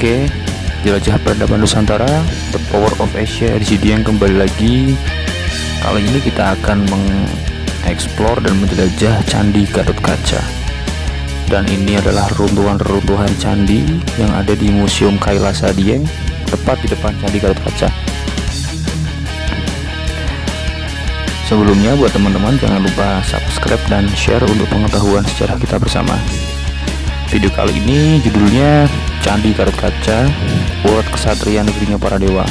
Oke, jelajah peradaban Nusantara, The Power of Asia edisi Dieng kembali lagi. Kali ini kita akan mengeksplor dan menjelajah Candi Gatotkaca. Dan ini adalah runtuhan-runtuhan candi yang ada di Museum Kailasa Dieng, tepat di depan Candi Gatotkaca. Sebelumnya buat teman-teman jangan lupa subscribe dan share untuk pengetahuan sejarah kita bersama. Video kali ini judulnya Candi Gatotkaca, buat kesatria negerinya para dewa.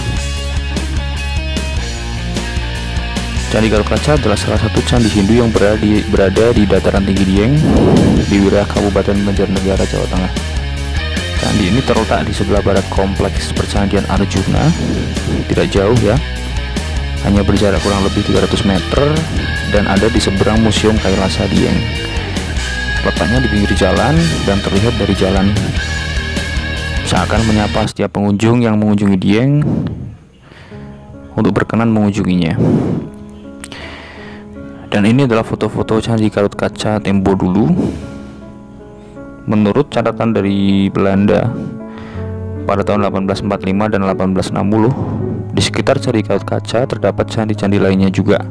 Candi Gatotkaca adalah salah satu candi Hindu yang berada di dataran tinggi Dieng, di wilayah Kabupaten Banjarnegara, Jawa Tengah. Candi ini terletak di sebelah barat kompleks Percandian Arjuna, tidak jauh ya, hanya berjarak kurang lebih 300 meter, dan ada di seberang Museum Kailasa Dieng. Letaknya di pinggir jalan dan terlihat dari jalan, seakan menyapa setiap pengunjung yang mengunjungi Dieng untuk berkenan mengunjunginya. Dan ini adalah foto-foto Candi Gatotkaca tempo dulu. Menurut catatan dari Belanda pada tahun 1845 dan 1860, di sekitar Candi Gatotkaca terdapat candi-candi lainnya juga,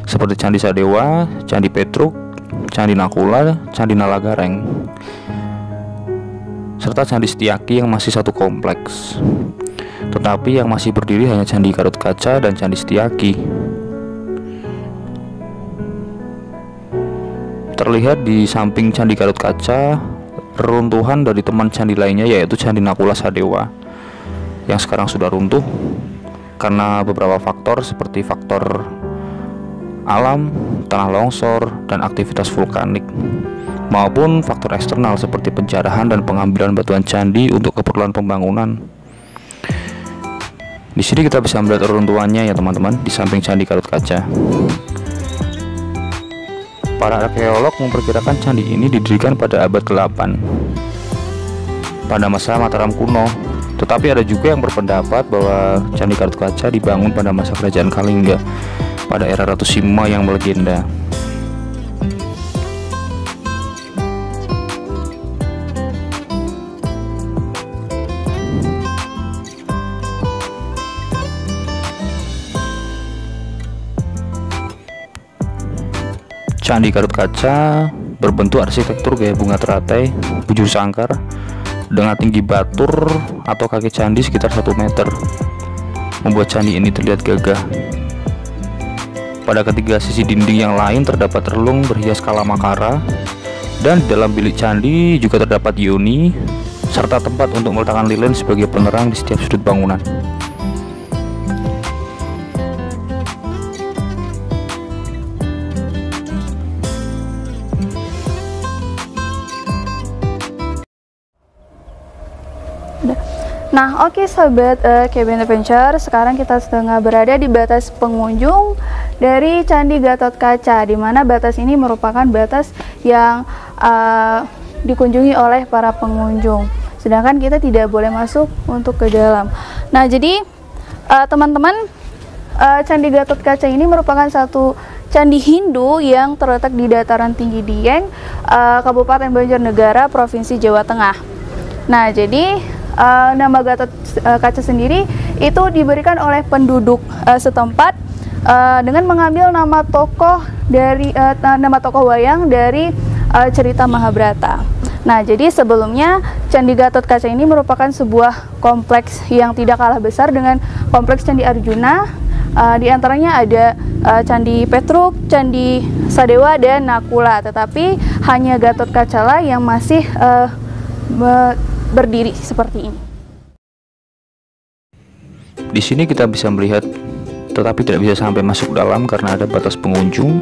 seperti Candi Sadewa, Candi Petruk, Candi Nakula, Candi Nalagareng, serta Candi Setyaki yang masih satu kompleks. Tetapi yang masih berdiri hanya Candi Gatotkaca dan Candi Setyaki. Terlihat di samping Candi Gatotkaca reruntuhan dari teman candi lainnya, yaitu Candi Nakula Sadewa, yang sekarang sudah runtuh karena beberapa faktor seperti faktor alam, tanah longsor, dan aktivitas vulkanik, maupun faktor eksternal seperti penjarahan dan pengambilan batuan candi untuk keperluan pembangunan. Di sini kita bisa melihat reruntuhannya ya teman-teman, di samping Candi Gatotkaca. Para arkeolog memperkirakan candi ini didirikan pada abad ke-8 pada masa Mataram kuno. Tetapi ada juga yang berpendapat bahwa Candi Gatotkaca dibangun pada masa kerajaan Kalingga pada era Ratu Sima yang melegenda. Candi Gatotkaca berbentuk arsitektur gaya bunga teratai, bujur sangkar, dengan tinggi batur atau kaki candi sekitar 1 meter, membuat candi ini terlihat gagah. Pada ketiga sisi dinding yang lain terdapat relung berhias kalamakara, dan di dalam bilik candi juga terdapat yoni serta tempat untuk meletakkan lilin sebagai penerang di setiap sudut bangunan. Nah, oke sobat Cabin Adventure, sekarang kita sedang berada di batas pengunjung dari Candi Gatotkaca, di mana batas ini merupakan batas yang dikunjungi oleh para pengunjung, sedangkan kita tidak boleh masuk untuk ke dalam. Nah, jadi teman-teman, Candi Gatotkaca ini merupakan satu candi Hindu yang terletak di dataran tinggi Dieng, Kabupaten Banjarnegara, Provinsi Jawa Tengah. Nah, jadi nama Gatotkaca sendiri itu diberikan oleh penduduk setempat dengan mengambil nama tokoh dari nama tokoh wayang dari cerita Mahabharata. Nah, jadi sebelumnya Candi Gatotkaca ini merupakan sebuah kompleks yang tidak kalah besar dengan kompleks Candi Arjuna. Di antaranya ada Candi Petruk, Candi Sadewa, dan Nakula. Tetapi hanya Gatotkaca lah yang masih berdiri seperti ini. Di sini kita bisa melihat, tetapi tidak bisa sampai masuk dalam karena ada batas pengunjung.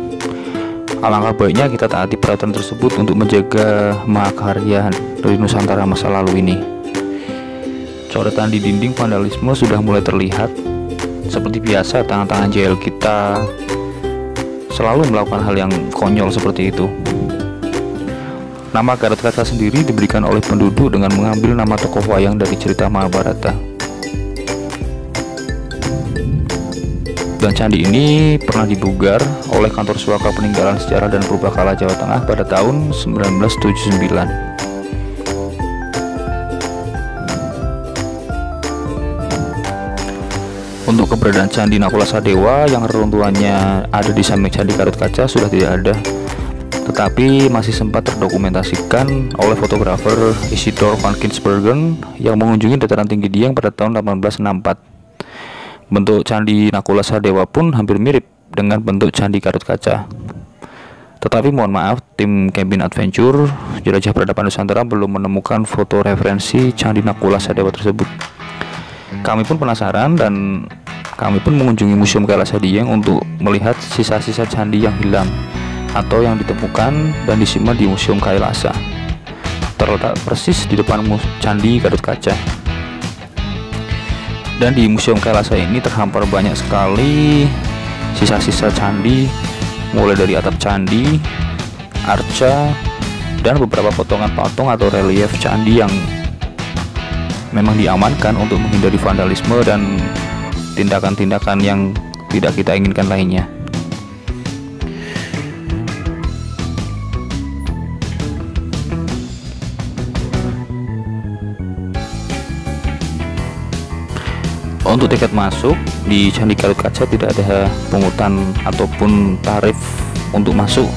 Alangkah baiknya kita taati peraturan tersebut untuk menjaga mahakarya dari Nusantara masa lalu ini. Coretan di dinding vandalisme sudah mulai terlihat. Seperti biasa, tangan-tangan jahil kita selalu melakukan hal yang konyol seperti itu. Nama Gatotkaca sendiri diberikan oleh penduduk dengan mengambil nama tokoh wayang dari cerita Mahabharata. Dan candi ini pernah dibugar oleh Kantor Suaka Peninggalan Sejarah dan Purbakala Jawa Tengah pada tahun 1979. Untuk keberadaan Candi Nakula Sadewa yang reruntuhannya ada di samping Candi Gatot-Kaca sudah tidak ada, tetapi masih sempat terdokumentasikan oleh fotografer Isidor van Kinsbergen yang mengunjungi dataran tinggi Dieng pada tahun 1864. Bentuk Candi Nakula Sadewa pun hampir mirip dengan bentuk Candi Gatot-Kaca. Tetapi mohon maaf, tim Cabin Adventure Jelajah Peradaban Nusantara belum menemukan foto referensi Candi Nakula Sadewa tersebut. Kami pun penasaran dan kami pun mengunjungi Museum Kailasa Dieng untuk melihat sisa-sisa candi yang hilang atau yang ditemukan dan disimpan di Museum Kailasa. Terletak persis di depan Candi Gatot-Kaca. Dan di Museum Kailasa ini terhampar banyak sekali sisa-sisa candi, mulai dari atap candi, arca, dan beberapa potongan patung atau relief candi yang memang diamankan untuk menghindari vandalisme dan tindakan-tindakan yang tidak kita inginkan lainnya. Untuk tiket masuk di Candi Gatot-Kaca tidak ada pungutan ataupun tarif untuk masuk,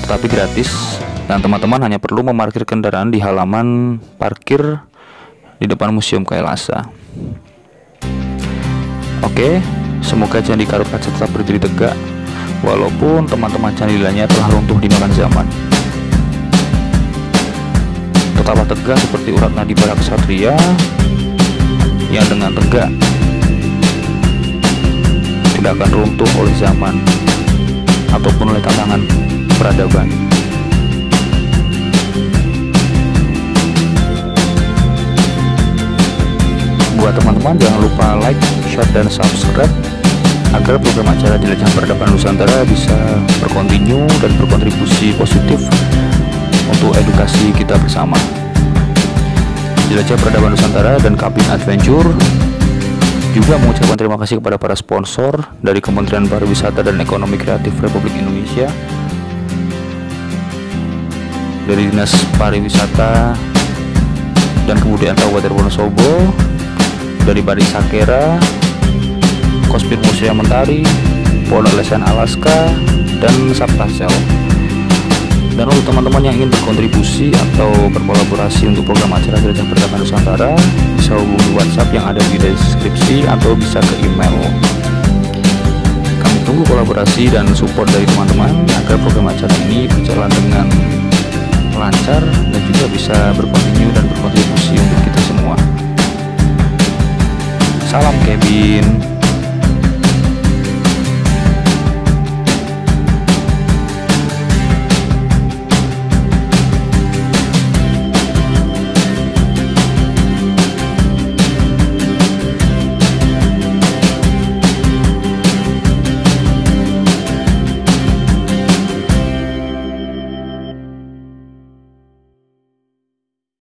tetapi gratis, dan teman-teman hanya perlu memarkir kendaraan di halaman parkir di depan Museum Kailasa. Oke, semoga Candi Gatot-Kaca tetap berdiri tegak walaupun teman-teman candi lainnya telah runtuh dimakan zaman. Tetaplah tegak seperti urat nadi para ksatria yang dengan tegak tidak akan runtuh oleh zaman ataupun oleh tantangan peradaban. Buat teman-teman jangan lupa like, share, dan subscribe agar program acara Jelajah Peradaban Nusantara bisa berkontinu dan berkontribusi positif untuk edukasi kita bersama. Jelajah Peradaban Nusantara dan Cabin Adventure juga mengucapkan terima kasih kepada para sponsor dari Kementerian Pariwisata dan Ekonomi Kreatif Republik Indonesia, dari Dinas Pariwisata dan Kebudayaan Kabupaten Wonosobo, dari Badik Sakera, Kospir Musea Mentari, Polar Lesan Alaska, dan Saptasel. Dan untuk teman-teman yang ingin berkontribusi atau berkolaborasi untuk program acara Jelajah Peradaban Nusantara, bisa hubungi WhatsApp yang ada di deskripsi atau bisa ke email. Kami tunggu kolaborasi dan support dari teman-teman agar program acara ini berjalan dengan lancar dan juga bisa berkontinu dan berkontribusi untuk kita semua. Salam Kevin.